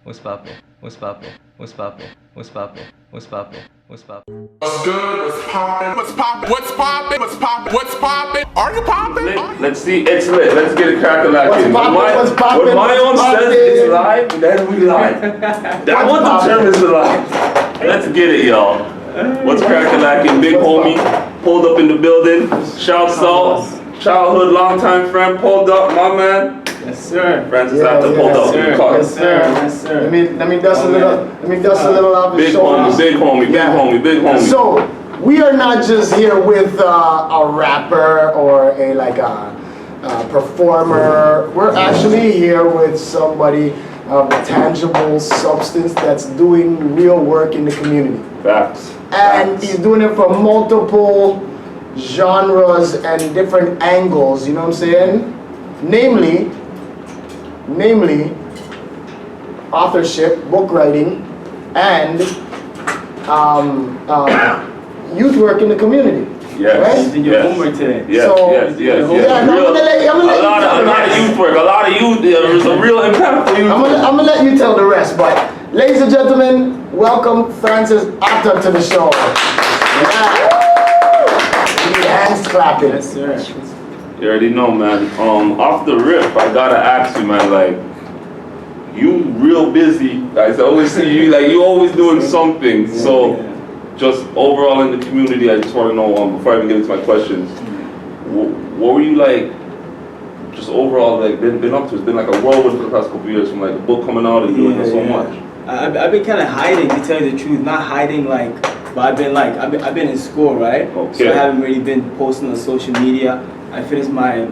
What's poppin'? What's poppin'? What's poppin'? What's poppin'? What's poppin'? What's poppin'? What's good? What's poppin'? What's poppin'? What's poppin'? What's poppin'? What's poppin'? Are you poppin'? Let's see, it's lit. Let's get it crackalacking. What's poppin'? When my own says it's live, then we live. That what determines the live. Let's get it, y'all. What's crackalacking? Big homie pulled up in the building. Shouts out. Childhood, longtime friend pulled up, my man. Yes, sir. Francis Atta pulled up in the car. Yes, sir. Yes, sir. Let me dust a little off his Big shoulders. homie, big homie, big homie, big homie. So we are not just here with a rapper or a performer. We're actually here with somebody of tangible substance that's doing real work in the community. Facts. And he's doing it from multiple genres and different angles, you know what I'm saying? Namely authorship, book writing, and youth work in the community. Yes. Right? You did your homework today. Yes, So- yes. Yeah, no, Real- I'm gonna let you a lot tell the of rest. youth work, a lot of youth, there's a real impactful youth I'm work. gonna let you tell the rest, but ladies and gentlemen, welcome Francis Atta to the show. Yeah. Give me hands clapping. Yes, sir. You already know, man. Off the rip, I gotta ask you, man, like, you real busy. Guys, I always see you, like, you always doing something. So, just overall in the community, I just want to know, before I even get into my questions, what were you like, just overall, like, been up to? It's been like a whirlwind for the past couple of years, from like a book coming out and doing so much. I've been kind of hiding, to tell you the truth. Not hiding like, but I've been in school, right? Okay. So I haven't really been posting on social media. I finished my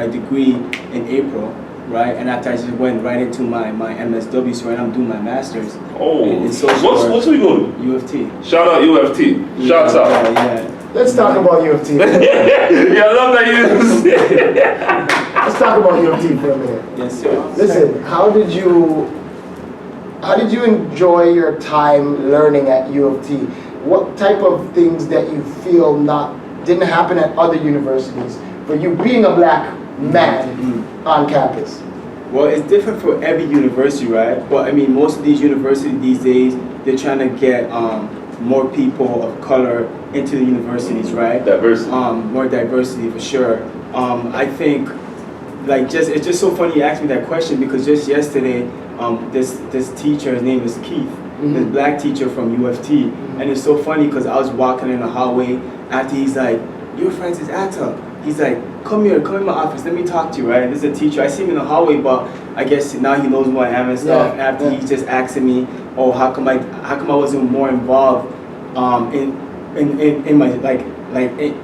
degree in April, right? And after I just went right into my MSW, so right now I'm doing my master's. Oh, in social work. what's we going? UFT. Shout out UFT. Shouts out. Yeah. Let's talk about UFT. Yeah, I love that you. Let's talk about UFT for a minute. Yes, sir. Listen, how did you enjoy your time learning at U of T? What type of things that you feel didn't happen at other universities for you being a black man on campus? Well, it's different for every university, right? But I mean, most of these universities these days, they're trying to get more people of color into the universities, right? Diversity. More diversity for sure. I think, like, it's just so funny you asked me that question, because just yesterday, this teacher, his name is Keith, this black teacher from UFT, and it's so funny because I was walking in the hallway after he's like, "You're Francis Atta." He's like, come here, come in my office, let me talk to you, right? And this is a teacher. I see him in the hallway, but I guess now he knows who I am and stuff. Yeah, After he's just asking me, oh, how come I wasn't more involved in my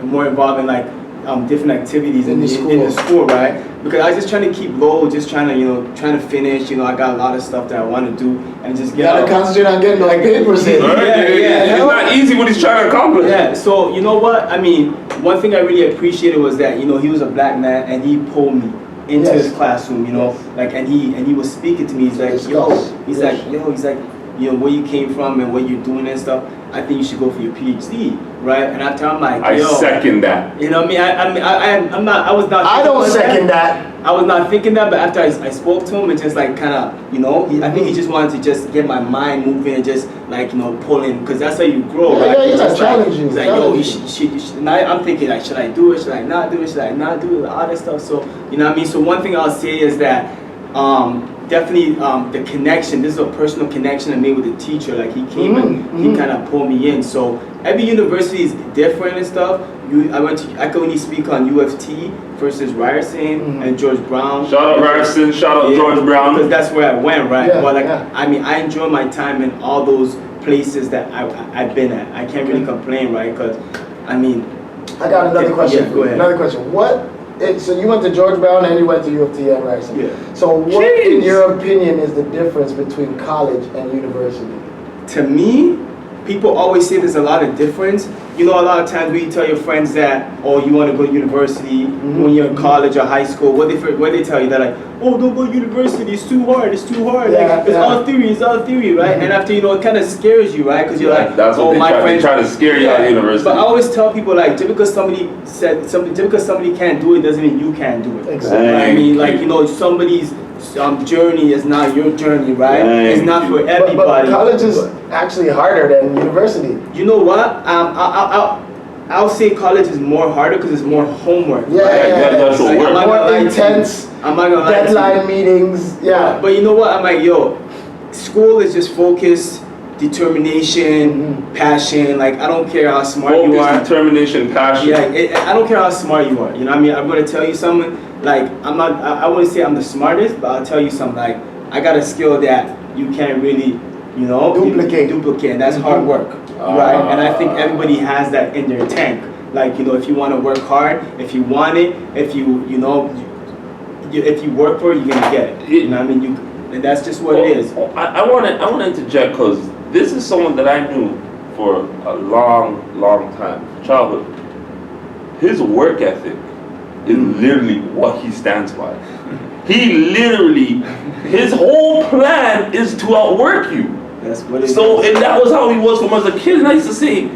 more involved in different activities in the school, right? Because I was just trying to keep low, just trying to finish. I got a lot of stuff that I want to do, and just You gotta concentrate on getting like papers in. It's not easy what he's trying to accomplish. Yeah, so you know what? I mean, one thing I really appreciated was that, he was a black man and he pulled me into his classroom, and he was speaking to me. He's like, he's like, where you came from and what you're doing and stuff. I think you should go for your PhD, right? And after I'm like, I second that. You know what I mean? I was not. I don't second that. I was not thinking that, but after I spoke to him and just like kind of, I think he just wanted to just get my mind moving and just like, pulling, because that's how you grow, right? Yeah, Just challenging. He's like, yo, you should. Now I'm thinking like, should I do it? Should I not do it? Should I not do it? All that stuff. So, you know what I mean? So one thing I'll say is that definitely the connection. This is a personal connection I made with the teacher. Like he came and he kind of pulled me in. So every university is different and stuff. I could only speak on UFT versus Ryerson and George Brown. Shout out Ryerson, shout out George Brown. Because that's where I went, right? Yeah, But I mean, I enjoy my time in all those places that I've been at. I can't really complain, right? Because I mean, I got another question. Yeah, go ahead. Another question. So you went to George Brown and you went to U of T and Ryerson. Yeah. So what, in your opinion, is the difference between college and university? To me, people always say there's a lot of difference. A lot of times when you tell your friends that, oh, you want to go to university when you're in college or high school, what they tell you, they're like, oh, don't go to university, it's too hard. It's all theory, right? And after, it kind of scares you, right? Because you're like, that's what my friends try to scare you out of university. But I always tell people, like, just because somebody can't do it doesn't mean you can't do it. Exactly. Right? I mean, like, somebody's journey is not your journey, right? It's not for But everybody. college is actually harder than university. You know what? I'll say college is more harder because it's more homework. Yeah, that's Like, what I'm not more gonna lie to you. intense. I'm not gonna lie to you. Deadline meetings. Yeah. But you know what? I'm like, yo, school is just focus, determination, passion. Like, I don't care how smart you Focus, are. determination, passion. Yeah, I don't care how smart you are. You know what I mean? I'm gonna tell you something. Like, I wouldn't say I'm the smartest, but I'll tell you something. Like, I got a skill that you can't really, duplicate. And that's hard work, right? And I think everybody has that in their tank. Like, if you want to work hard, if you want it, if if you work for it, you're gonna get it. You know what I mean? And that's just what it is. I want to interject because this is someone that I knew for a long, long time, childhood. His work ethic is literally what he stands by. He literally, his whole plan is to outwork you. That's what it is. And that was how he was from as a kid. And I used to say,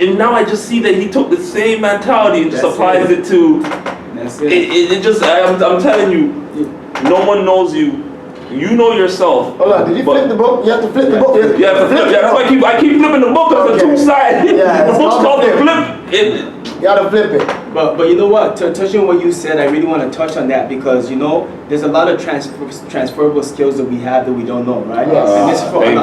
and now I just see that he took the same mentality and just applies it to. That's it. It just, I'm telling you, no one knows you. You know yourself. Hold on, did you flip the book? You have to flip the book. Yeah, that's why I keep flipping the book because it's a two-sided. Yeah, The it's book's called called the flip. flip. You gotta flip it. But you know what? Touching on what you said, I really want to touch on that because there's a lot of transferable skills that we have that we don't know, right? Yes.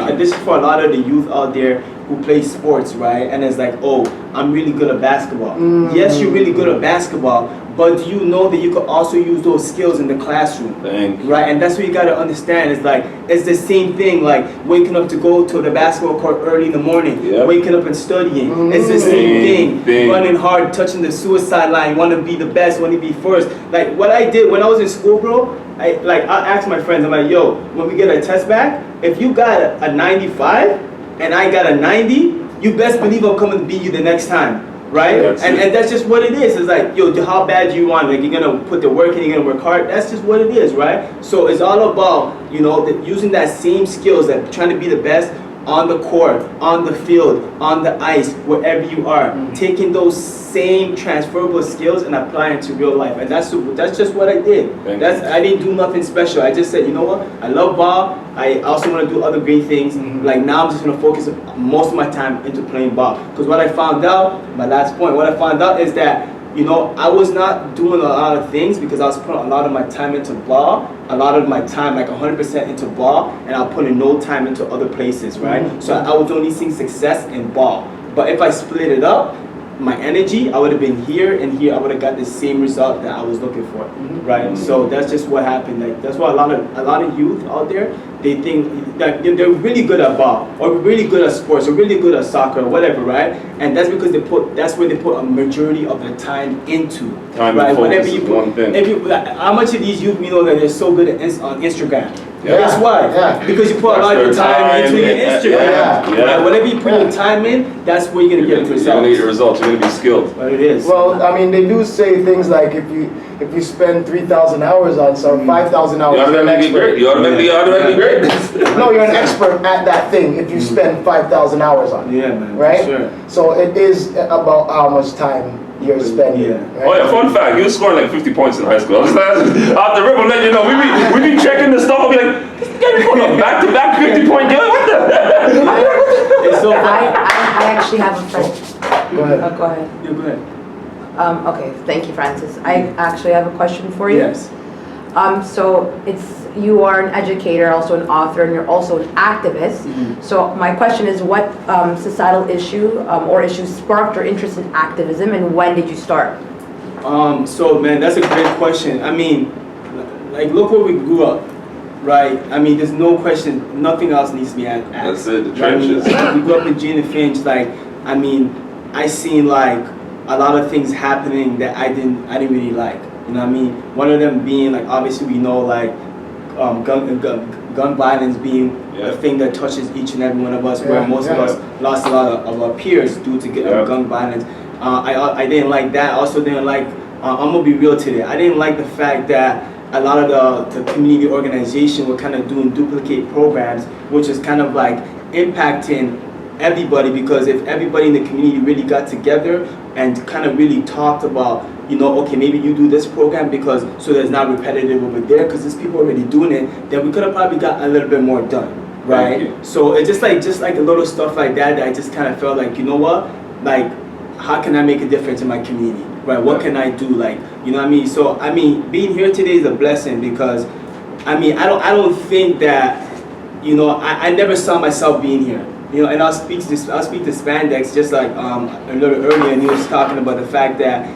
And this is for a lot of the youth out there who play sports, right? And it's like, oh, I'm really good at basketball. Yes, you're really good at basketball, but do you know that you could also use those skills in the classroom? Thank you. Right, and that's what you gotta understand. It's like it's the same thing. Like waking up to go to the basketball court early in the morning, waking up and studying. It's the same thing. Running hard, touching the suicide line, want to be the best, want to be first. Like what I did when I was in school, bro. I asked my friends. I'm like, yo, when we get a test back, if you got a 95 and I got a 90, you best believe I'm coming to beat you the next time. Right? And that's just what it is. It's like, yo, how bad do you want? Like, you're going to put the work in, you're going to work hard. That's just what it is, right? So it's all about, using that same skills, that trying to be the best on the court, on the field, on the ice, wherever you are. Taking those same transferable skills and applying it to real life. And that's just what I did. I didn't do nothing special. I just said, you know what? I love ball. I also want to do other great things. Like now I'm just going to focus most of my time into playing ball. Because what I found out, my last point, what I found out is that, I was not doing a lot of things because I was putting a lot of my time into ball, a lot of my time, like 100% into ball, and I was putting no time into other places, right? So I was only seeing success in ball. But if I split it up, my energy, I would have been here and here. I would have got the same result that I was looking for, right? So that's just what happened. Like that's why a lot of youth out there, they think that they're really good at ball or really good at sports or really good at soccer or whatever, right? And that's because that's where they put a majority of their time into. Right? Whenever you put one thing. How much of these youth that they're so good at on Instagram? Yeah. Guess why? Yeah. Because you put a lot of your time into your Instagram. Yeah. Right? Whatever you put your time in, that's where you're gonna get the results. You're gonna get your results. You're gonna be skilled. But it is. Well, I mean, they do say things like if you spend 3,000 hours on something, 5,000 hours, You you're an automatically expert. great. You automatically great. No, you're an expert at that thing if you spend 5,000 hours on it. Yeah, man. Right? Sure. So it is about how much time you're spending. Yeah. Right? Oh yeah, fun fact, you was scoring like 50 points in high school. I was off the rip, I'm letting you know, we be checking the stuff, I'll be like, this guy be putting a back-to-back 50-point game, what the? It's so I actually have a friend. Go ahead. Oh, go ahead. Yeah, go ahead. Okay, thank you, Francis. I actually have a question for you. Yes. So you are an educator, also an author, and you're also an activist. So my question is, what societal issue or issues sparked your interest in activism, and when did you start? So man, that's a great question. I mean, like look where we grew up, right? I mean, there's no question, nothing else needs to be asked. That's it, the Right? I mean, trenches. we grew up in Gene and Finch, like, I mean, I seen like a lot of things happening that I didn't really like. You know what I mean? One of them being like, obviously we know like gun violence being a thing that touches each and every one of us, where most of us lost a lot of our peers due to gun violence. I didn't like that. I also didn't like, I'm gonna be real today, I didn't like the fact that a lot of the community organization were kind of doing duplicate programs, which is kind of like impacting everybody, because if everybody in the community really got together and kind of really talked about, you know, okay, maybe you do this program because so that it's not repetitive over there because there's people already doing it, then we could have probably got a little bit more done, right? So it's just like a little stuff like that I just kind of felt like, you know what, like, how can I make a difference in my community, right? What can I do, like, you know what I mean? So I mean, being here today is a blessing because, I mean, I don't think that, you know, I never saw myself being here. You know, and I'll speak to Spandex just like a little earlier, and he was talking about the fact that,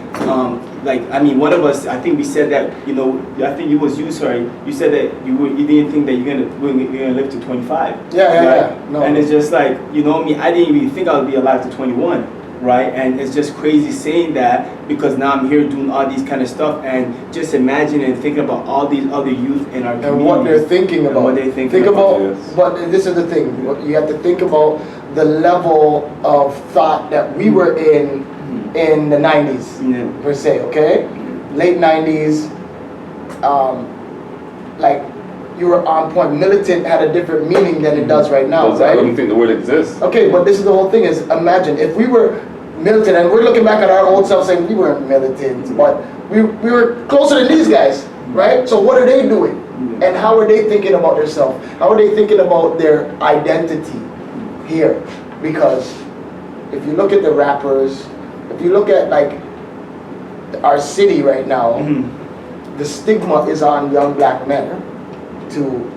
like, I mean, one of us, I think we said that, you know, I think it was you, sorry, you said that you didn't think that you're gonna live to 25. Yeah. No. And it's just like, you know, I mean, I didn't even think I would be alive to 21. Right, and it's just crazy saying that because now I'm here doing all these kind of stuff and just imagining and thinking about all these other youth in our community and what they're thinking about. What they think about. Yes. But this is the thing. You have to think about the level of thought that we were in the 90s, per se. Okay, late 90s. Like, you were on point. Militant had a different meaning than it does right now, right? I don't think the word exists. Okay, but this is the whole thing is, imagine if we were militant, and we're looking back at our old self saying we weren't militant, but we were closer than these guys, right? So what are they doing? And how are they thinking about themselves? How are they thinking about their identity here? Because if you look at the rappers, if you look at like our city right now, the stigma is on young black men to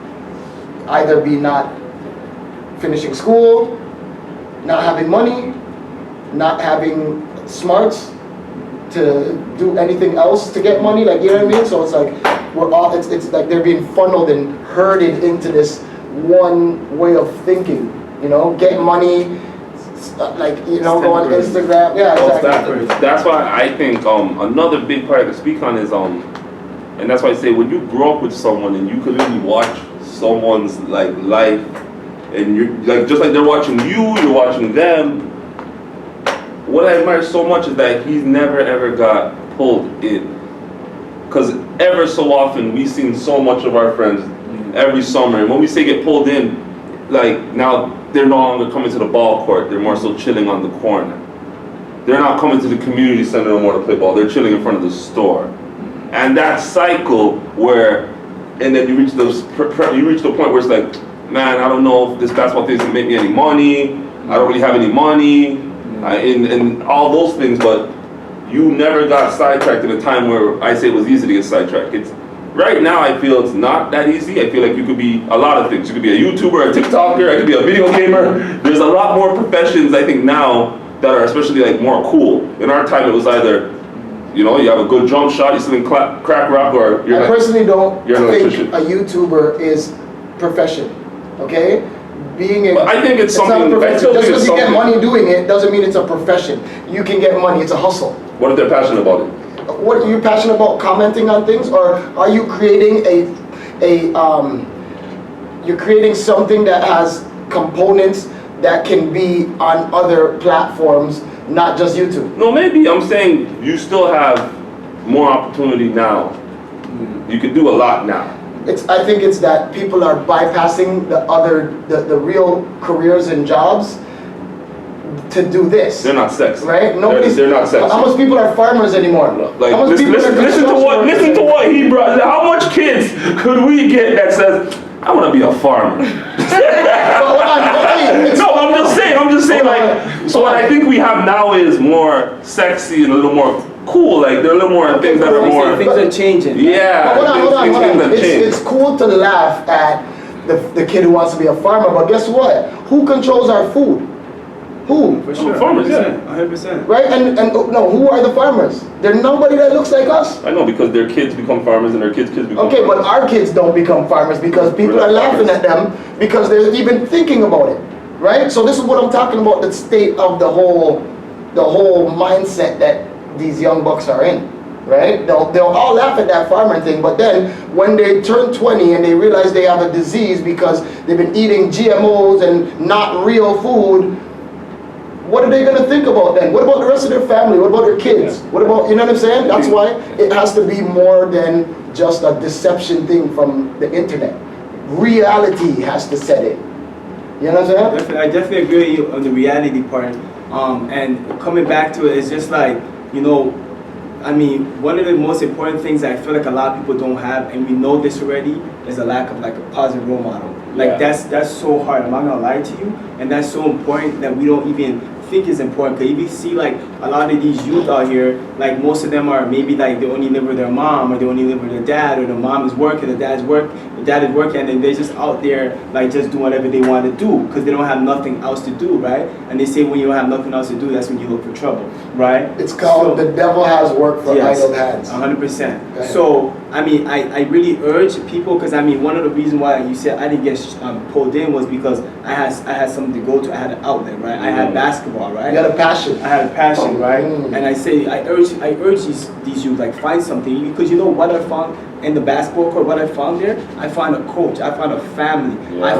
either be not finishing school, not having money, not having smarts to do anything else to get money, like, you know what I mean? So it's like it's like they're being funneled and herded into this one way of thinking, you know, get money, like, you know, go on Instagram. Yeah, exactly. That's why I think another big part to speak on is and that's why I say when you grow up with someone and you can really watch someone's like life, and you're like just like they're watching you're watching them. What I admire so much is that he's never ever got pulled in, because ever so often we've seen so much of our friends every summer, and when we say get pulled in, like now they're no longer coming to the ball court, they're more so chilling on the corner. They're not coming to the community center no more to play ball, they're chilling in front of the store. And that cycle where, and then you reach the point where it's like, man, I don't know if this basketball thing is gonna make me any money. I don't really have any money, and all those things. But you never got sidetracked in a time where I say it was easy to get sidetracked. It's right now. I feel it's not that easy. I feel like you could be a lot of things. You could be a YouTuber, a TikToker. I could be a video gamer. There's a lot more professions I think now that are especially like more cool. In our time, it was either, you know, you have a good jump shot, you sling crack rock, or you're I personally don't you're an think electrician. a YouTuber is profession, okay? But I think it's something, not a profession. I still Just think it's because you get something. money doing it doesn't mean it's a profession. You can get money, it's a hustle. What if they're passionate about it? What are you passionate about, commenting on things, or are you creating you're creating something that has components that can be on other platforms, not just YouTube? No, maybe I'm saying you still have more opportunity now. You can do a lot now. I think it's that people are bypassing the real careers and jobs to do this. They're not sexy. Right? They're not sexy. How much people are farmers anymore? Like, How much people are listen to what he brought. How much kids could we get that says, I want to be a farmer? No, I'm just saying like, so what I think we have now is more sexy and a little more cool, like there are a little more things that are more. Things are changing. Yeah. Hold on. Things It's cool to laugh at the kid who wants to be a farmer, but guess what? Who controls our food? Who? For sure. Farmers, yeah. 100%. Right? And no, who are the farmers? They're nobody that looks like us. I know, because their kids become farmers and their kids become Okay, but farmers. our kids don't become farmers because people are laughing at them because they're even thinking about it. Right? So this is what I'm talking about, the state of the whole mindset that these young bucks are in. Right? They'll all laugh at that farmer thing, but then when they turn 20 and they realize they have a disease because they've been eating GMOs and not real food, what are they going to think about then? What about the rest of their family? What about their kids? What about, you know what I'm saying? That's why it has to be more than just a deception thing from the internet. Reality has to set in. You know what I'm saying? I definitely agree with you on the reality part. And coming back to it, it's just like, you know, I mean, one of the most important things that I feel like a lot of people don't have, and we know this already, is a lack of like a positive role model. Like that's so hard. I'm not gonna lie to you, and that's so important that we don't even think is important. Because if you see like a lot of these youth out here, like most of them are maybe like they only live with their mom, or they only live with their dad, or the mom is working, the dad is working, and then they're just out there like just doing whatever they want to do because they don't have nothing else to do, right? And they say when you don't have nothing else to do, that's when you look for trouble, right? It's called the devil has work for idle hands. 100%. So I mean, I really urge people, because I mean, one of the reasons why you said I didn't get pulled in was because I had something to go to. I had an outlet, right? I had basketball, right? You had a passion. I had a passion, right? And I urge these youth, like, find something, because you know what I found in the basketball court, what I found there? I found a coach, I found a family, I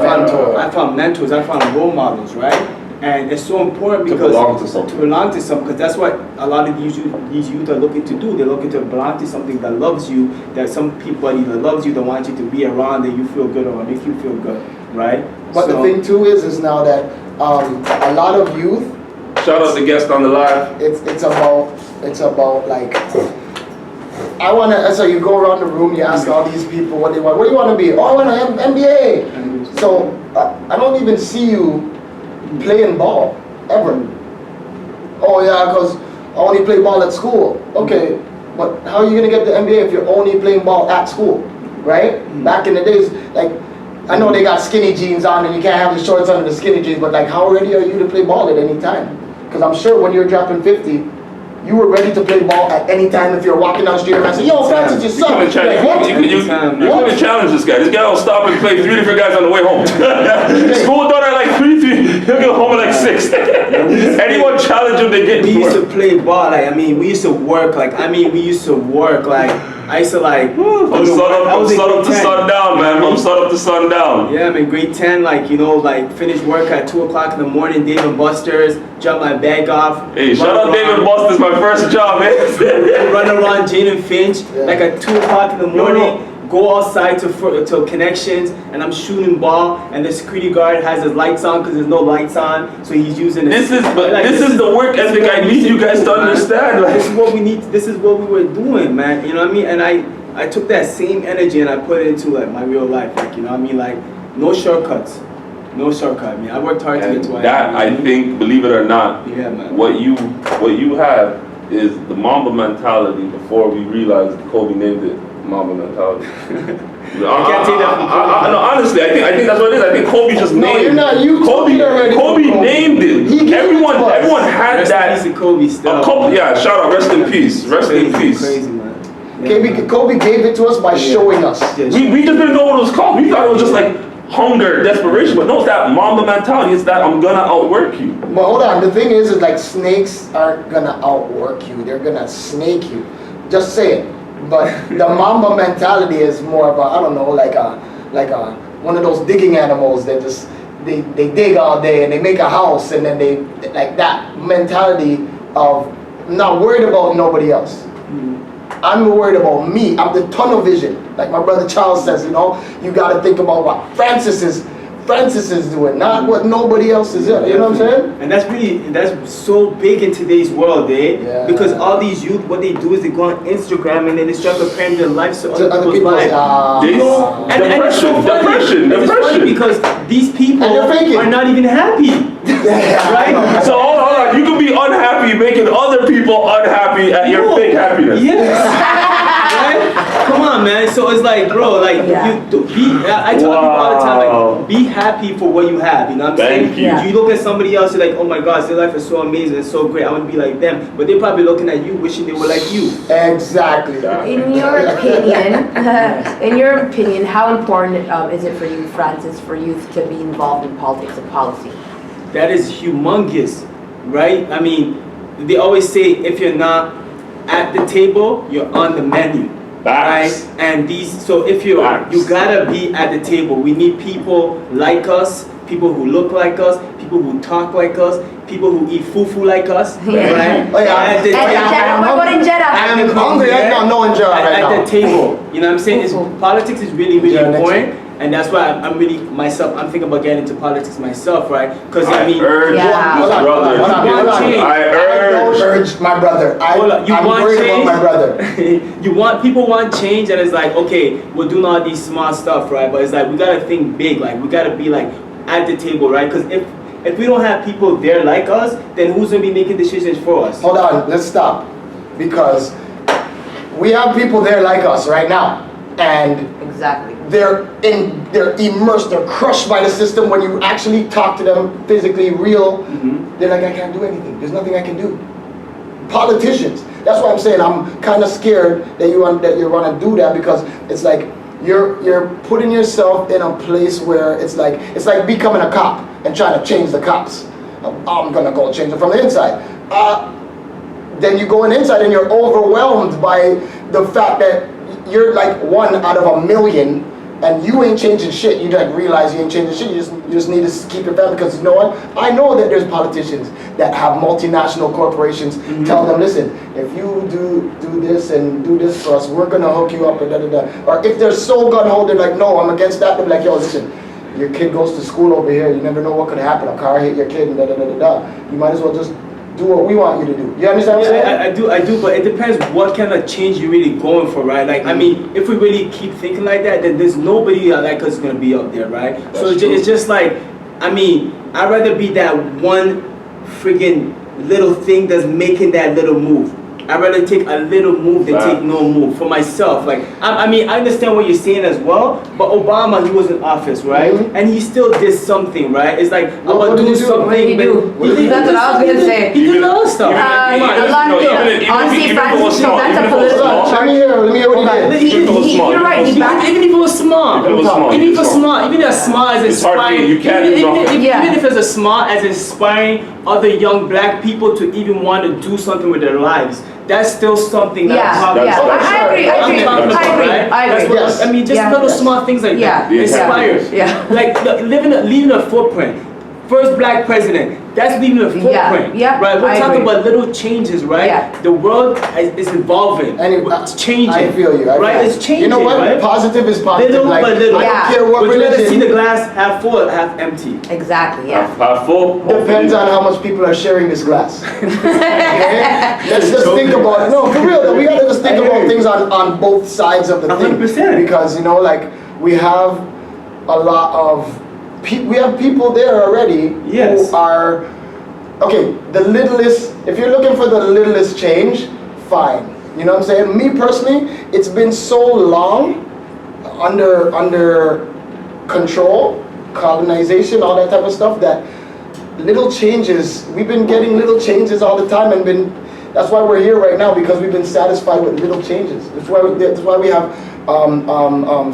found mentors, I found role models, right? And it's so important because to belong to something. Because that's what a lot of these youth are looking to do. They're looking to belong to something that loves you, that some people either loves you, that want you to be around, that you feel good or make you feel good, right? But the thing too is now that a lot of youth. Shout out the guest on the live. It's about like, so you go around the room, you ask all these people what they want. What do you want to be? Oh, I want an MBA. So I don't even see you playing ball ever. Oh yeah, because I only play ball at school. Okay, but how are you gonna get the NBA if you're only playing ball at school, right? Back in the days, like, I know they got skinny jeans on and you can't have the shorts under the skinny jeans, but like, how ready are you to play ball at any time? Because I'm sure when you're dropping 50, you were ready to play ball at any time if you're walking down the street and I say, yo, Francis, you suck. You couldn't challenge this guy. This guy will stop and play 3 different guys on the way home. School done at like 3, he'll get home at like 6. Anyone challenge him, they get We used to play ball, like, I mean, we used to work, like, I used to like, from sun up to sundown, man. From sun up to sundown. Yeah, I'm in grade 10, like, you know, like, finish work at 2 o'clock in the morning, Dave and Buster's, jump my bag off. Hey, shout out Dave and Buster's, my first job, man. Run around Jane and Finch, like at 2 o'clock in the morning. Go outside to connections, and I'm shooting ball, and the security guard has his lights on because there's no lights on, so he's using this is the work ethic I need you guys to understand. Like, this is what we need. This is what we were doing, man. You know what I mean? And I took that same energy and I put it into like my real life. Like, you know what I mean? Like, no shortcuts. No shortcut. I mean, I worked hard to get to where that. I think, believe it or not, yeah, man. What you have is the Mamba mentality. Before we realized Kobe named it Mamba mentality. I can't take that. No, honestly, I think that's what it is. I think Kobe just named. No, you're not. You Kobe named it. Everyone had rest that. In peace, Kobe still. Shout out, rest in peace. Rest in peace. Crazy, man. Yeah, Kobe gave it to us by showing us. We just didn't know what it was called. We thought it was just like hunger, desperation, but no, it's that Mamba mentality. It's that I'm gonna outwork you. But hold on, the thing is like snakes aren't gonna outwork you. They're gonna snake you. Just say it. But the Mamba mentality is more of a, I don't know, like a one of those digging animals that just they dig all day and they make a house and then they like that mentality of not worried about nobody else. I'm worried about me. I'm the tunnel vision. Like my brother Charles says, you know, you got to think about what Francis is doing, not what nobody else is doing. You know what I'm saying? And that's so big in today's world, eh? Yeah. Because all these youth, what they do is they go on Instagram and then they start comparing their lives to other people's lives. lives. You know? And it's so funny. It's funny because these people are not even happy. Right? So hold on, you can be unhappy making other people unhappy at your fake happiness. Yes. Right? Come on, man. So it's like, bro, like I tell people all the time, like, be happy for what you have. You know what I'm saying? Thank you. You look at somebody else, you're like, oh my gosh, their life is so amazing, it's so great. I want to be like them. But they're probably looking at you, wishing they were like you. Exactly. In your opinion, how important is it for you, Francis, for youth to be involved in politics and policy? That is humongous, right? I mean, they always say if you're not at the table, you're on the menu. Right? And so if you gotta be at the table. We need people like us, people who look like us, people who talk like us, people who eat fufu like us, right? What about injera? I'm hungry. I got no injera right now. At the table, you know what I'm saying? Politics is really, really important. And that's why I'm really myself. I'm thinking about getting into politics myself, right? Because I mean, urge Yeah. my brother. Hold on, hold on. Change. I I don't urge. urge my brother. Hold on, you I'm want worried change? about my brother. People want change, and it's like, okay, we're doing all these smart stuff, right? But it's like we gotta think big, like we gotta be like at the table, right? Because if we don't have people there like us, then who's gonna be making decisions for us? Hold on, let's stop. Because we have people there like us right now. And Exactly. they're immersed, they're crushed by the system. When you actually talk to them physically, real, they're like, I can't do anything. There's nothing I can do. Politicians. That's why I'm saying I'm kind of scared that you're gonna do that, because it's like you're putting yourself in a place where it's like becoming a cop and trying to change the cops. I'm gonna go change it from the inside. Then you go inside and you're overwhelmed by the fact that you're like one out of a million, and you ain't changing shit. You like realize you ain't changing shit. You just need to keep your family, because you know what? I know that there's politicians that have multinational corporations tell them, listen, if you do this and do this for us, we're gonna hook you up and da da da. Or if they're so gun-ho, they're like, no, I'm against that. They're like, yo, listen, your kid goes to school over here. You never know what could happen. A car hit your kid and da da da da da. You might as well just do what we want you to do. You understand what I'm saying? I do, but it depends what kind of change you're really going for, right? Like, I mean, if we really keep thinking like that, then there's nobody like us gonna be up there, right? So it's just like, I mean, I'd rather be that one friggin' little thing that's making that little move. I'd rather take a little move than take no move for myself. Like, I mean, I understand what you're saying as well, but Obama, he was in office, right? And he still did something, right? It's like, I'm gonna do something. What did he do? That's what I was gonna say. He did a lot of stuff. A lot of things. Honestly, Francis, no, that's a political. Let me hear what he did. You're right. He's back. Even if it was small, Even if it was small, even if it's small, even as small as It's hard for inspiring, you can't do nothing. even if it's as small as inspiring other young black people to even want to do something with their lives, that's still something that I'm talking about. I agree. That's what Yes. I mean, just little small things like that. Inspire. Yeah. Like leaving a footprint. First black president. That's leaving a footprint. Yeah. Right. We're I talking agree. about little changes, right? Yeah. The world is evolving. And It's changing. I feel you. Right? It's changing. You know what? Right? Positive is positive. Little like, by little. I Yeah. don't care what But you gotta see the religion. glass half full or half empty. Exactly. Yeah. Half full. Depends on how much people are sharing this glass. Okay? Let's just think about it. No, for real though. We gotta just think about things on both sides of the thing. 100%. Because you know, like we have a lot of we have people there already Yes. who are okay. The littlest. If you're looking for the littlest change, fine. You know what I'm saying? Me personally, it's been so long under control, colonization, all that type of stuff, that little changes, we've been getting little changes all the time, and that's why we're here right now, because we've been satisfied with little changes. That's why we have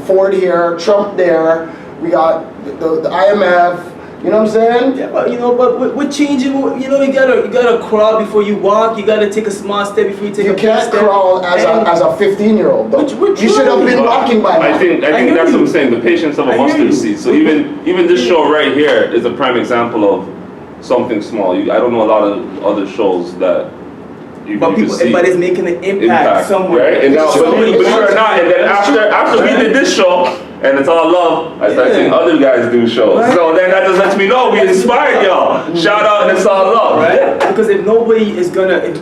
Ford here, Trump there, we got the IMF, you know what I'm saying? Yeah, but we're changing. You know, you gotta crawl before you walk. You gotta take a small step before you take You a big can't step. crawl as a 15-year-old though. We're You should have been trying. walking by now. I think I hear that's what you. I'm saying. The patience of I a hear mustard you. seed. So even this show right here is a prime example of something small. I don't know a lot of other shows that you But can see. it's making an impact somewhere. Right? And now, Somebody believe it or wants not, and then after we did this show, and it's all love, I started seeing other guys do shows. Right. So then that just lets me know we inspired y'all. Shout out, and it's all love. Right? Because if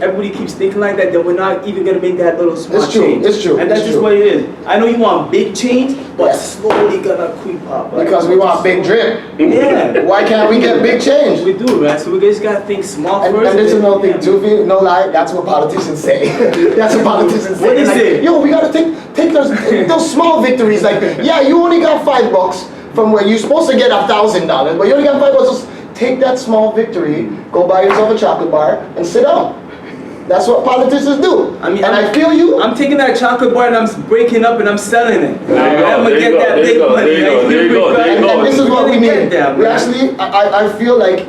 everybody keeps thinking like that, then we're not even gonna make that little small It's true, change. it's true, And that's it's just true. what it is. I know you want big change, but Yes. slowly gonna creep up. Right? Because we want big drip. Yeah. Why can't we get big change? We do, right? So we just gotta think small And first. this is then- another thing too, no lie, that's what politicians say. That's what politicians say. What they Like, say? yo, we gotta take those small victories. Like, yeah, you only got $5 from where you're supposed to get $1,000, but you only got $5. Just take that small victory, go buy yourself a chocolate bar, and sit down. That's what politicians do. I mean, I feel you. I'm taking that chocolate bar and I'm breaking up and I'm selling it. There you go, I'm gonna there you get go, that there you big go, money. there you go, right? there you go, there you And go. this is what we Get need. that, We man. actually, I feel like,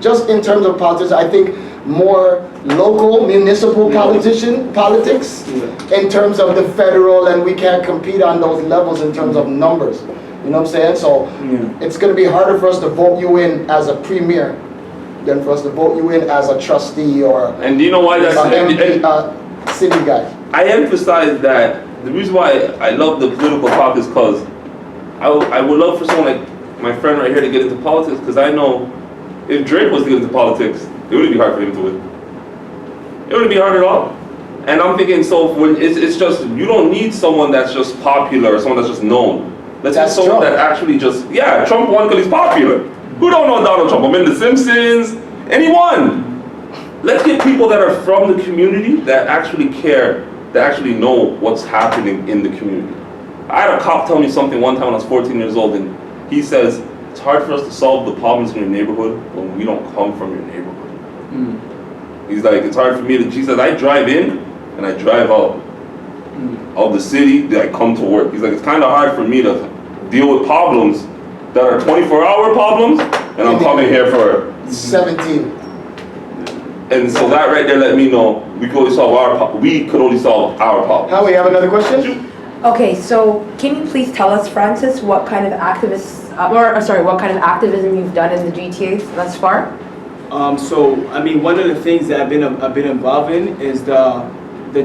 just in terms of politics, I think more local, municipal politics, in terms of the federal, and we can't compete on those levels in terms of numbers. You know what I'm saying? So it's going to be harder for us to vote you in as a premier than for us to vote you in as a trustee or And do you know why that's? MP, city guy. I emphasize that the reason why I love the political talk is because I would love for someone like my friend right here to get into politics, because I know if Drake was to get into politics, it wouldn't be hard for him to win. It wouldn't be hard at all. And I'm thinking, so when it's just, you don't need someone that's just popular or someone that's just known. Let's get someone that actually just, yeah, Trump won because he's popular. Who don't know Donald Trump? I'm in The Simpsons, anyone. Let's get people that are from the community that actually care, that actually know what's happening in the community. I had a cop tell me something one time when I was 14 years old, and he says, it's hard for us to solve the problems in your neighborhood when we don't come from your neighborhood. He's like, it's hard for me to, he says, I drive in and I drive out of the city that I come to work. He's like, it's kind of hard for me to deal with problems that are 24-hour problems, and I'm coming here for 17. And so that right there let me know we could only solve our problems. How, we have another question? Okay, so can you please tell us, Francis, what kind of what kind of activism you've done in the GTA thus far? So I mean, one of the things that I've been involved in is the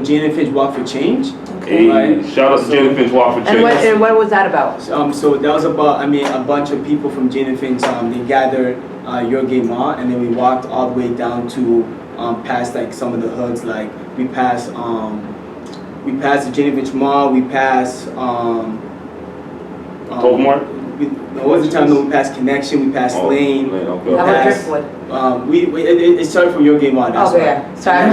Jane and Finch Walk for Change. Hey, right? Shout out to Jane and Finch Walk for Change. And what was that about? So that was about, I mean, a bunch of people from Jane and Finch. They gathered Your Gay Ma, and then we walked all the way down to past like some of the hoods. Like we passed the Jane and Finch Mall. We passed Baltimore. It wasn't time. No, we passed Connection. We passed Lane. Okay. We How about passed, Driftwood? It started from Your Gay Ma. That's Oh, right. yeah. Sorry.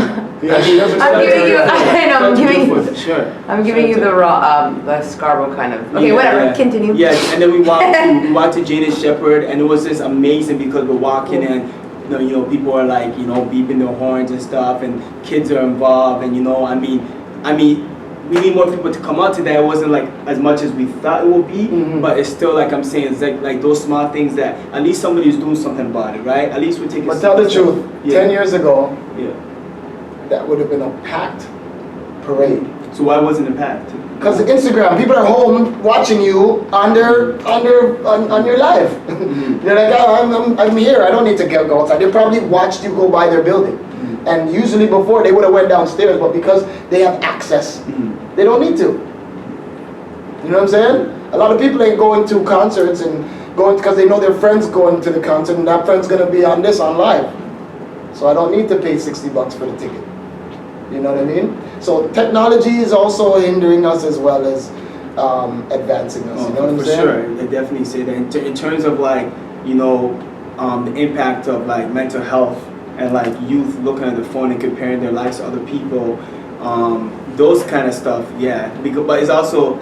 I'm giving you the raw, the Scarborough kind of. Okay, whatever. Continue. Yeah, and then we walked to Jane and Shepherd, and it was just amazing because we're walking and you know people are like beeping their horns and stuff, and kids are involved, and I mean. We need more people to come out to that. It wasn't like as much as we thought it would be, but it's still like I'm saying, it's like those small things that at least somebody's doing something about it, right? At least we're taking. But tell the truth, 10 years ago, that would have been a packed parade. So why wasn't it packed? Because Instagram, people are home watching you on your live. They're like, oh, I'm here. I don't need to go outside. They probably watched you go by their building. And usually before they would have went downstairs, but because they have access, they don't need to. You know what I'm saying? A lot of people ain't going to concerts and going because they know their friends going to the concert, and that friend's gonna be on live. So I don't need to pay $60 for the ticket. You know what I mean? So technology is also hindering us as well as advancing us. You know what I'm saying? For sure, I definitely say that. In terms of like the impact of like mental health. And like youth looking at the phone and comparing their lives to other people, those kind of stuff, yeah. But it's also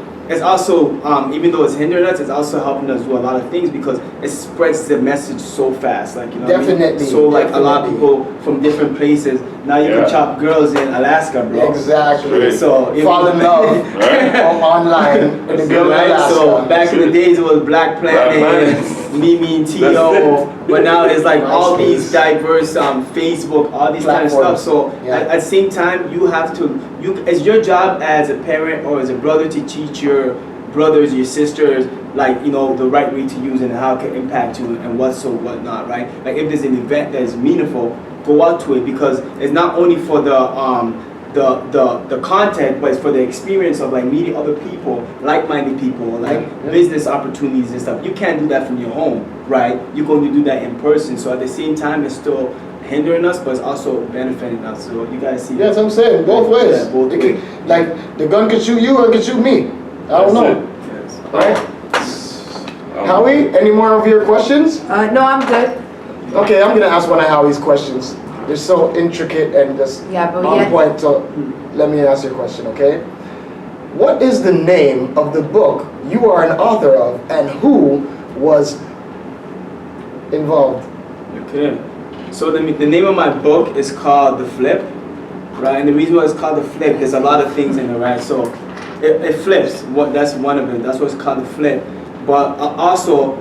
even though it's hindering us, it's also helping us do a lot of things because it spreads the message so fast. Like definitely. What I mean? So like a lot of people from different places now you can chop girls in Alaska, bro. Exactly. So fall in love online with a girl in Alaska. So back in the days it was Black Planet, Mimi and T.O. But now it's like all these diverse Facebook, all these kind of stuff. So at the same time, you have to, it's your job as a parent or as a brother to teach your brothers, your sisters, like, the right way to use it and how it can impact you and what not, right? Like if there's an event that is meaningful, go out to it because it's not only for the content, but it's for the experience of like meeting other people, like-minded people, like business opportunities and stuff. You can't do that from your home, right? You're going to do that in person. So at the same time, it's still hindering us, but it's also benefiting us. So you gotta see. Yeah, that's what I'm saying. Both ways. Yeah, both ways. Like the gun could shoot you or it could shoot me. I don't know. Yes. Right? Howie, any more of your questions? No, I'm good. Okay, I'm gonna ask one of Howie's questions. They're so intricate and just on point. So let me ask you a question, okay? What is the name of the book you are an author of, and who was involved? Okay. So the name of my book is called The Flip, right? And the reason why it's called The Flip, there's a lot of things in it, right? So it flips. That's one of it. That's what's called The Flip. But also,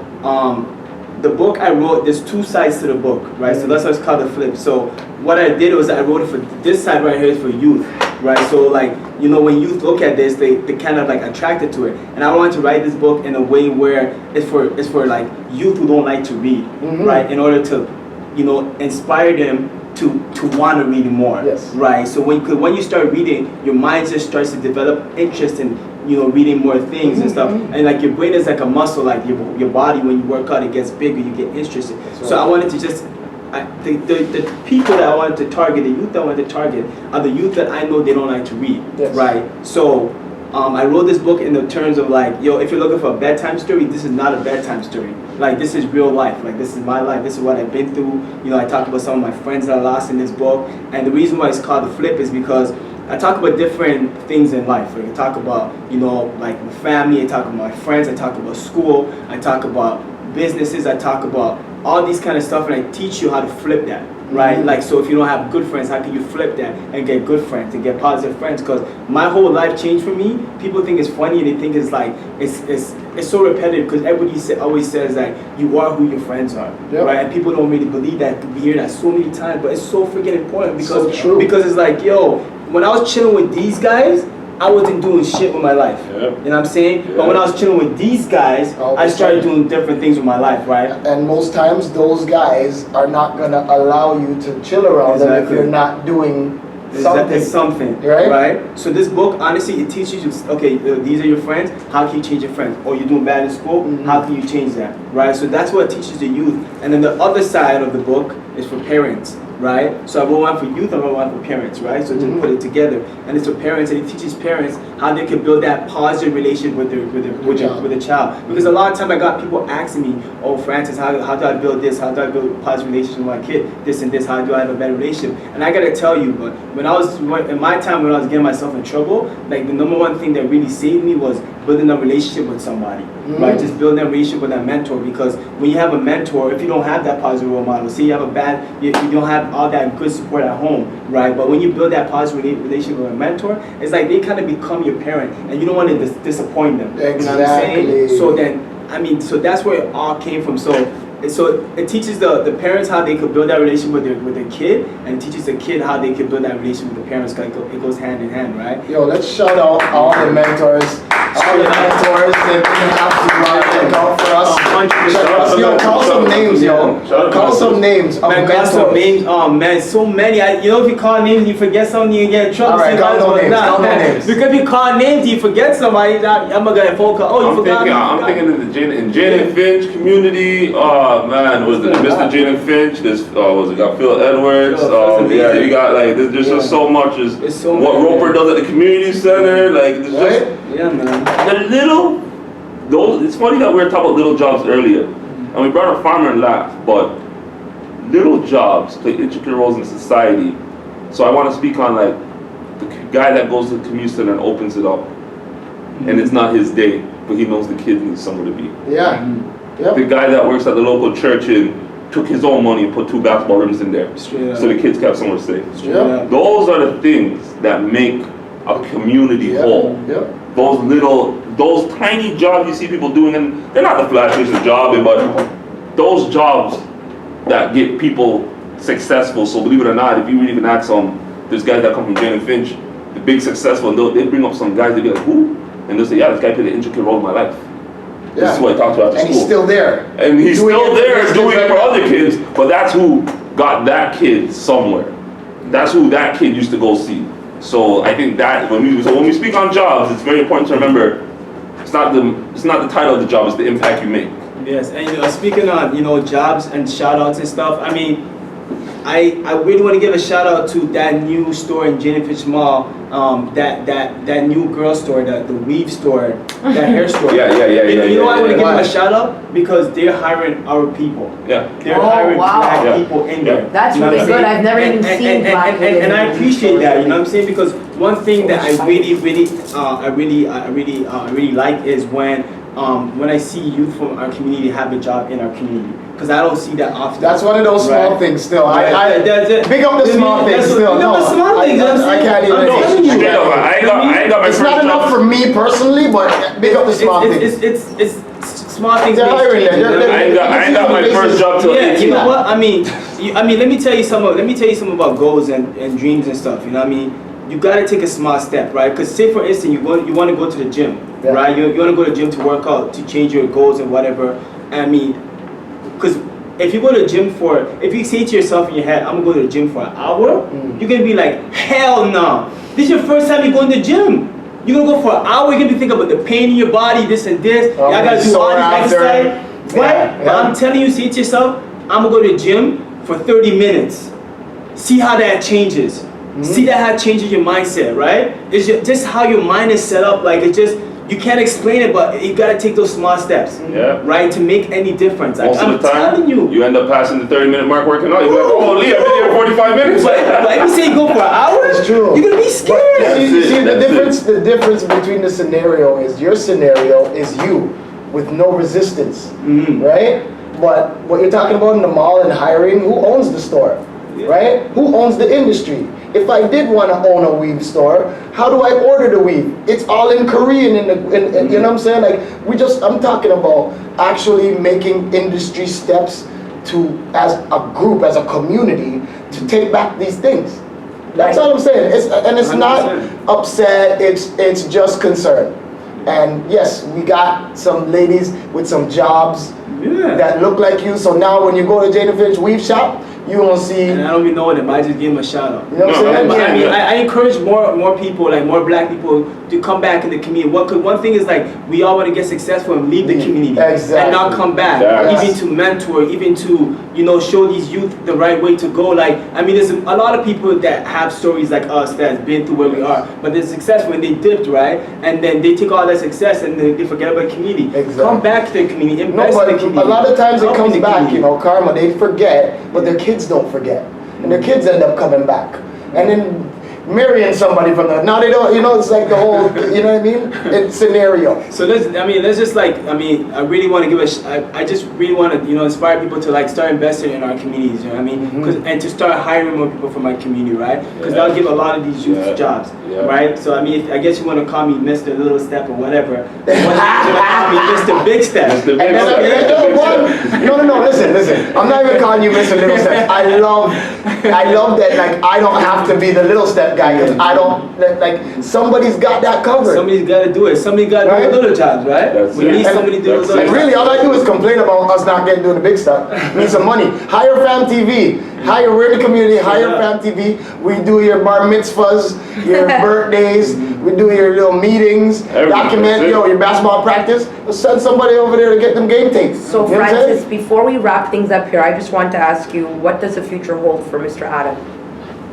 the book I wrote, there's two sides to the book, right? So that's why it's called The Flip. So what I did was I wrote it for, this side right here is for youth, right? So like, when youth look at this, they kind of like attracted to it. And I wanted to write this book in a way where it's for like youth who don't like to read, right? In order to, inspire them to want to read more. Yes. Right. So when you start reading, your mind just starts to develop interest in reading more things and stuff. And like your brain is like a muscle, like your body when you work out it gets bigger, you get interested. Right. So I wanted to just the people that I wanted to target, the youth that I wanted to target are the youth that I know they don't like to read. Yes. Right. So I wrote this book in the terms of like, if you're looking for a bedtime story, this is not a bedtime story. Like, this is real life. Like, this is my life. This is what I've been through. I talk about some of my friends that I lost in this book. And the reason why it's called The Flip is because I talk about different things in life. Like, I talk about, like my family. I talk about my friends. I talk about school. I talk about businesses. I talk about all these kind of stuff. And I teach you how to flip that. Right? Like, so if you don't have good friends, how can you flip that and get good friends and get positive friends? Because my whole life changed for me. People think it's funny and they think it's like, it's so repetitive because everybody always says that you are who your friends are. Yep. Right? And people don't really believe that. We hear that so many times, but it's so freaking important because, so true. Because it's like, when I was chilling with these guys, I wasn't doing shit with my life. Yep. You know what I'm saying? Yep. But when I was chilling with these guys, I started doing different things with my life, right? And most times those guys are not gonna allow you to chill around them if you're not doing something. Right? So this book, honestly, it teaches you, okay, these are your friends, how can you change your friends? Or you're doing bad in school, how can you change that? Right? So that's what it teaches the youth. And then the other side of the book is for parents. Right? So I wrote one for youth, I wrote one for parents, right? So to put it together. And it's for parents, and it teaches parents how they can build that positive relationship with the child. Because a lot of time I got people asking me, oh Francis, how do I build this? How do I build a positive relationship with my kid? This and this, how do I have a better relationship? And I gotta tell you, but in my time when I was getting myself in trouble, like the number one thing that really saved me was building a relationship with somebody. Right? Just building a relationship with that mentor, because when you have a mentor, if you don't have that positive role model, say you have you don't have all that good support at home, right? But when you build that positive relationship with a mentor, it's like they kind of become your parent, and you don't want to disappoint them. Exactly. You know what I'm saying? So then, so that's where it all came from. So it teaches the parents how they could build that relationship with their kid, and it teaches the kid how they can build that relationship with the parents, because it goes hand in hand, right? Yo, let's shout out all the mentors. All the mentors that have to look out for us. 100%. Yo, call some names, yo. Call some names of Man, call some mentors. names. Oh man, so many. If you call names, you forget something, you get in trouble. All right, call no names. Call no names. Because if you call names, you forget somebody. I'm gonna get a phone call. Oh, you forgot. I'm thinking of the Jane and Finch community. Oh man, was it Mr. Jane and Finch? This you got Phil Edwards. Yeah, you got like there's just so much as what Roper does at the community center. Like there's just. Yeah, man. It's funny that we were talking about little jobs earlier, and we brought up farmer and laugh, but little jobs play intricate roles in society. So I want to speak on like the guy that goes to the community center and opens it up, and it's not his day, but he knows the kids need somewhere to be. Yeah. Yep. The guy that works at the local church and took his own money and put 2 basketball rims in there, so the kids kept somewhere safe. Yep. Those are the things that make a community whole. Yep. Those tiny jobs you see people doing, and they're not the flashiest of jobs, but those jobs that get people successful. So believe it or not, if you even ask there's guys that come from Jane and Finch, the big successful, and they bring up some guys, they be like, who? And they'll say, yeah, this guy played an intricate role in my life. This is what I talked about after school. And he's still there. And he's still there doing it for other kids, but that's who got that kid somewhere. That's who that kid used to go see. So I think that when we speak on jobs, it's very important to remember it's not the title of the job, it's the impact you make. Yes, and speaking on jobs and shout outs and stuff, I mean, I really want to give a shout out to that new store in Jane and Finch Mall, that new girl store, the weave store, that hair store. Yeah. You know why I want to give them a shout out? Because they're hiring our people. Yeah. They're hiring black people in there. That's really good. I've never even seen black people. And I appreciate that. You know what I'm saying? Because one thing that I really like is when I see youth from our community have a job in our community. Because I don't see that often. That's one of those small things still. Big up the small things still. No, the small things. I can't even. Straight up, I ain't got my It's first not job. enough for me personally, but big up the small things. It's small things. They're hiring them. I ain't got my first job till 18. You know what? I mean, let me tell you something about goals and dreams and stuff. You know what I mean? You gotta take a small step, right? Because say for instance, you want to go to the gym, right? You want to go to the gym to work out, to change your goals and whatever. I mean, because if you go to the gym if you say to yourself in your head, I'm gonna go to the gym for an hour, you're gonna be like, hell no. This is your first time you go to the gym. You're gonna go for an hour, you're gonna be thinking about the pain in your body, this and this. Y'all gotta do all this exercise. Right? But I'm telling you, say to yourself, I'm gonna go to the gym for 30 minutes. See how that changes. See that how it changes your mindset, right? It's just how your mind is set up. Like, it's just, you can't explain it, but you gotta take those small steps, right, to make any difference. Like, Most of the time, telling you end up passing the 30-minute mark working out. You're like, oh, Lee, I've been here 45 minutes. But if you say you go for an hour, It's true. you're gonna be scared. See, the difference between the scenario is your scenario is you with no resistance, right? But what you're talking about in the mall and hiring, who owns the store, right? Who owns the industry? If I did want to own a weave store, how do I order the weave? It's all in Korean, you know what I'm saying? Like, I'm talking about actually making industry steps to, as a group, as a community, to take back these things. That's all I'm saying. It's not upset, it's just concern. And yes, we got some ladies with some jobs that look like you, so now when you go to Jada Finch Weave Shop, you gonna see. And I don't even know them, I just give them a shout out. You know what I'm saying? I mean, I encourage more people, like more black people, to come back in the community. One thing is, like, we all want to get successful and leave the community and not come back, even to mentor, even to, you know, show these youth the right way to go. Like, I mean, there's a lot of people that have stories like us that's been through where we are, but they're successful and they dipped, right? And then they take all that success and they forget about the community. Come back to the community, invest in the community. A lot of times it comes back, you know, karma, they forget, but their kids don't forget. And their kids end up coming back. And then marrying somebody from the, now they don't, you know, it's like the whole, you know what I mean? It's scenario. So I really want to give I just really want to, you know, inspire people to, like, start investing in our communities, you know what I mean? And to start hiring more people from my community, right? Because that'll give a lot of these youth jobs, right? So, I mean, I guess you want to call me Mr. Little Step or whatever. You want to call me Mr. Big Step. Mr. Big Step. No, listen. I'm not even calling you Mr. Little Step. I love that, like, I don't have to be the little step guy, because I don't, like, somebody's got that covered. Somebody's got to do it. Somebody got to do the little jobs, right? We need somebody to do those little jobs. Really, all I do is complain about us not getting doing the big stuff. Need some money. Hire Fam TV. We're in the community. Hire Fam TV. We do your bar mitzvahs, your birthdays. We do your little meetings. Document, your basketball practice. We'll send somebody over there to get them game tapes. So, you know Francis, before we wrap things up here, I just want to ask you, what does the future hold for Mr. Atta?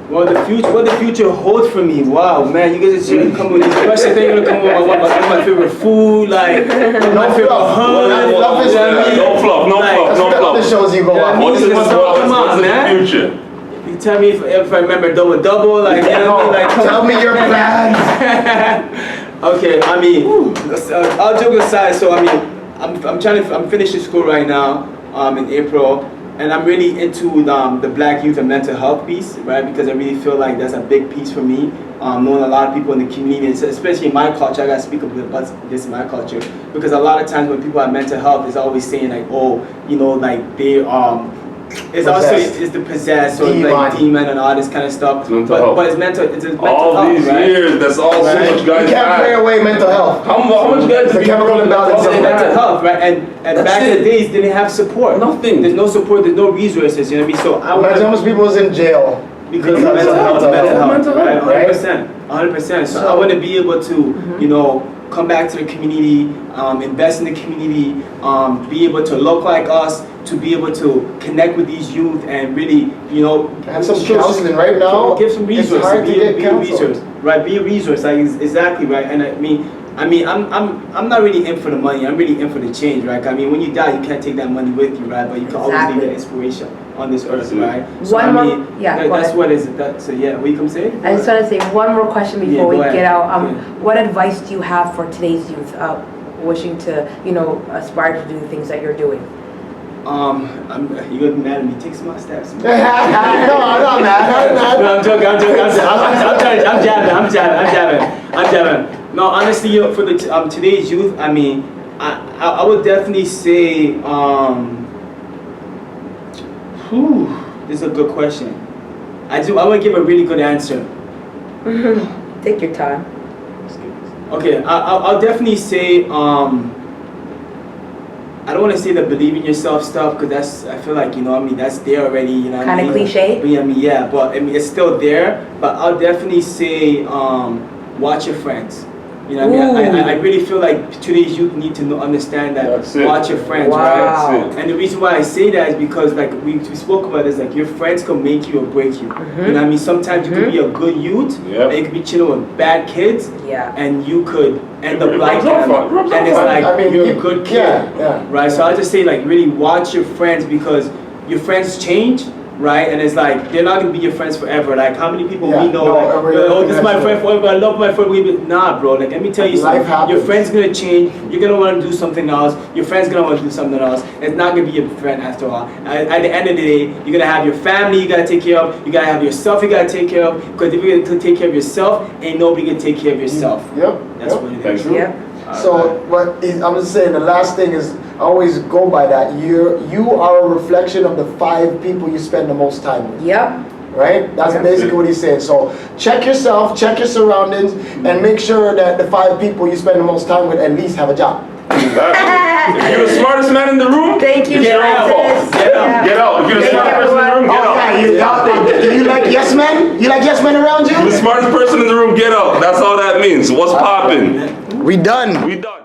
What the future holds for me? Wow, man, you guys are coming with these questions. They're gonna come with my favorite food, like my favorite hood. No fluff. The shows you go on. What's the future? You tell me if I remember double, like, you know what I mean? Like, tell me your plans. Okay, I mean, all joke aside, so I mean, I'm finishing school right now, in April. And I'm really into the black youth and mental health piece, right? Because I really feel like that's a big piece for me. Knowing a lot of people in the community, especially in my culture, I gotta speak about this in my culture. Because a lot of times when people have mental health, it's always saying like, oh, you know, like they it's also the possessed or like demon and all this kind of stuff. But it's mental health. All these years, that's all so much guys. You can't play away mental health. How much guys the chemical imbalance of mental health, right? And back in the days, they didn't have support. Nothing. There's no support. There's no resources. You know what I mean? So imagine how much people was in jail because of mental health, right? 100%. So I want to be able to, you know, come back to the community, invest in the community, be able to look like us, to be able to connect with these youth and really, you know, have some counseling right now. Give some resources. It's hard to get be a resource, right? Be a resource, like exactly right. And I mean, I'm not really in for the money. I'm really in for the change, right? I mean, when you die, you can't take that money with you, right? But you can always leave that inspiration on this earth, right? So that's what is it. So yeah, what you come say? I just want to say one more question before we get out. What advice do you have for today's youth wishing to, you know, aspire to do the things that you're doing? You gonna be mad at me? Take some steps. No, I'm not mad. No, I'm joking. I'm jabbing. No, honestly, for the today's youth, I mean, I would definitely say, this is a good question. I want to give a really good answer. Take your time. Okay, I'll definitely say, I don't want to say the believe in yourself stuff because that's, I feel like, you know what I mean, that's there already, you know what I mean? Kind of cliche? But, yeah, I mean, yeah, but I mean, it's still there, but I'll definitely say watch your friends. You know what I mean? I really feel like today's youth need to understand that. Watch your friends, Wow. right? And the reason why I say that is because like we spoke about this, like your friends can make you or break you. You know what I mean? Sometimes you could be a good youth, and you could be chilling with bad kids, Yeah. and you could end up like rubs them. off, And it's like, I mean, you're a good kid, yeah. right? So I just say like really watch your friends because your friends change. Right, and it's like they're not gonna be your friends forever. Like how many people we know, like, oh, this is my friend forever. I love my friend. Nah, bro. Like let me tell you something. Your friend's gonna change. You're gonna want to do something else. Your friend's gonna want to do something else. It's not gonna be your friend after a while. At the end of the day, you're gonna have your family you gotta take care of. You gotta have yourself you gotta take care of. Because if you're gonna take care of yourself, ain't nobody gonna take care of yourself. Yep. That's what it is. Yep. So, but I'm just saying the last thing is I always go by that. You are a reflection of the 5 people you spend the most time with. Yep. Right? That's basically what he's saying. So check yourself, check your surroundings, and make sure that the 5 people you spend the most time with at least have a job. If you're the smartest man in the room, Thank you, it's your own fault. Francis. Get out. Get out. If you're the Thank smartest you, person in the room, get out. Okay, do you like yes men? You like yes men around you? The smartest person in the room, get out. That's all that means. What's poppin'? We done. We done.